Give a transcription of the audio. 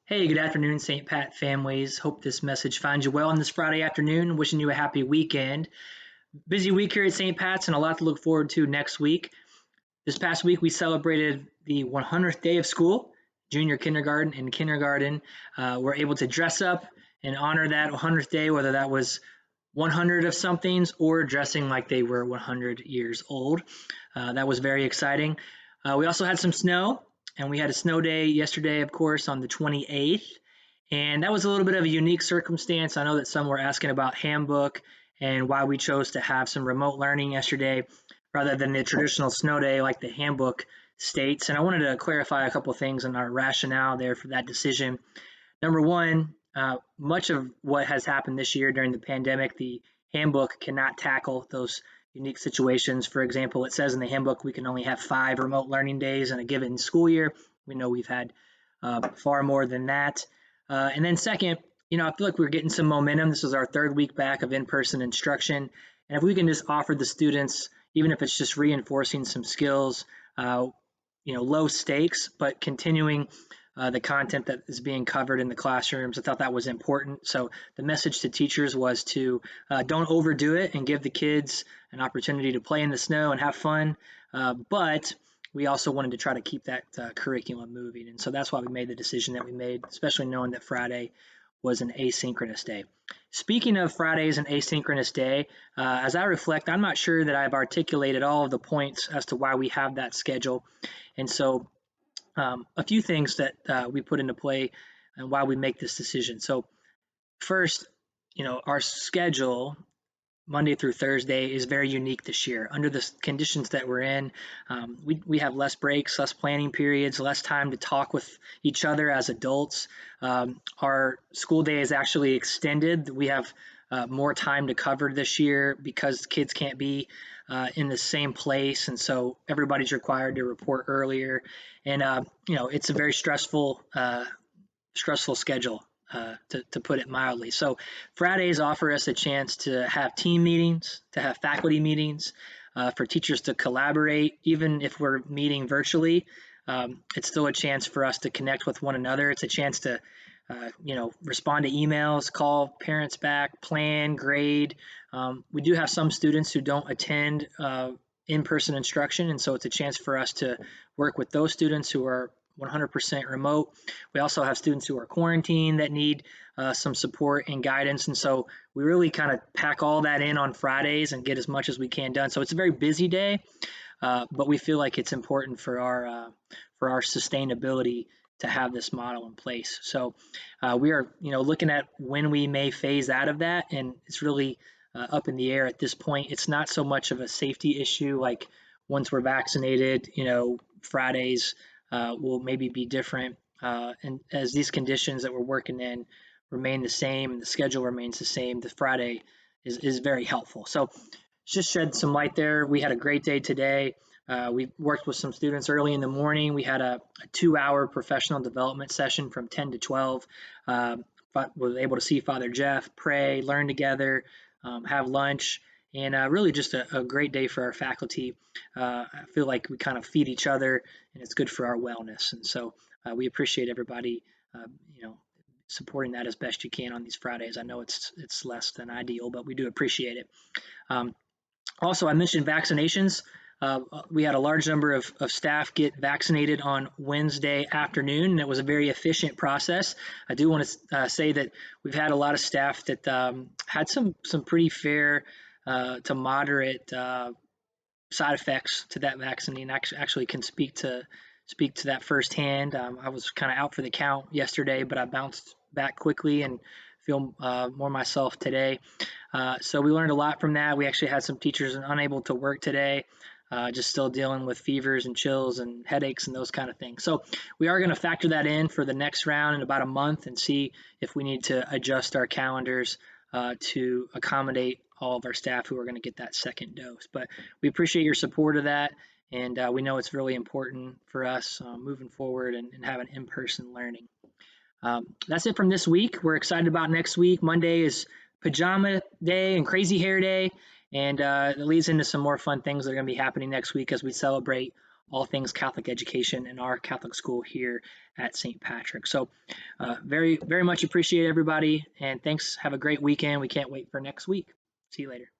Hey, good afternoon, St. Pat families. Hope this message finds you well on this Friday afternoon. Wishing you a happy weekend. Busy week here at St. Pat's and a lot to look forward to next week. This past week, we celebrated the 100th day of school. Junior kindergarten and kindergarten were able to dress up and honor that 100th day, whether that was 100 of somethings or dressing like they were 100 years old. That was very exciting. We also had some snow, and we had a snow day yesterday, of course, on the 28th. And that was a little bit of a unique circumstance. I know that some were asking about handbook and why we chose to have some remote learning yesterday rather than the traditional snow day like the handbook states. And I wanted to clarify a couple of things in our rationale there for that decision. Number one, much of what has happened this year during the pandemic, the handbook cannot tackle those unique situations. For example, it says in the handbook we can only have 5 remote learning days in a given school year. We know we've had far more than that. And then second, I feel like we're getting some momentum. This is our 3rd week back of in-person instruction. And if we can just offer the students, even if it's just reinforcing some skills, low stakes, but continuing the content that is being covered in the classrooms. I thought that was important. So the message to teachers was to don't overdo it and give the kids an opportunity to play in the snow and have fun. But we also wanted to try to keep that curriculum moving. And so that's why we made the decision that we made, especially knowing that Friday was an asynchronous day. Speaking of Fridays and asynchronous day, as I reflect, I'm not sure that I've articulated all of the points as to why we have that schedule. And so a few things that we put into play and why we make this decision. So first, our schedule Monday through Thursday is very unique this year. Under the conditions that we're in, we have less breaks, less planning periods, less time to talk with each other as adults. Our school day is actually extended. We have more time to cover this year because kids can't be in the same place, and so everybody's required to report earlier. And it's a very stressful schedule, to put it mildly. So Fridays offer us a chance to have team meetings, to have faculty meetings, for teachers to collaborate. Even if we're meeting virtually, it's still a chance for us to connect with one another. It's a chance to respond to emails, call parents back, plan, grade. We do have some students who don't attend in-person instruction, and so it's a chance for us to work with those students who are 100% remote. We also have students who are quarantined that need some support and guidance, and so we really kind of pack all that in on Fridays and get as much as we can done. So it's a very busy day, but we feel like it's important for our sustainability to have this model in place. So we are, looking at when we may phase out of that, and it's really up in the air at this point. It's not so much of a safety issue, like once we're vaccinated, Fridays will maybe be different. And as these conditions that we're working in remain the same and the schedule remains the same, the Friday is very helpful. So just shed some light there. We had a great day today. We worked with some students early in the morning. We had a 2-hour professional development session from 10 to 12. Was able to see Father Jeff, pray, learn together, have lunch, and really just a great day for our faculty. I feel like we kind of feed each other, and it's good for our wellness. And so we appreciate everybody, supporting that as best you can on these Fridays. I know it's less than ideal, but we do appreciate it. Also, I mentioned vaccinations. We had a large number of staff get vaccinated on Wednesday afternoon, and it was a very efficient process. I do want to say that we've had a lot of staff that had some pretty fair to moderate side effects to that vaccine. Actually can speak to that firsthand. I was kind of out for the count yesterday, but I bounced back quickly and feel more myself today. So we learned a lot from that. We actually had some teachers unable to work today, just still dealing with fevers and chills and headaches and those kind of things. So we are going to factor that in for the next round in about a month and see if we need to adjust our calendars to accommodate all of our staff who are going to get that second dose. But we appreciate your support of that, and we know it's really important for us moving forward and having in-person learning. That's it from this week. We're excited about next week. Monday is pajama day and crazy hair day, and it leads into some more fun things that are going to be happening next week as we celebrate all things Catholic education in our Catholic school here at St. Patrick. So very, very much appreciate everybody, and thanks. Have a great weekend. We can't wait for next week. See you later.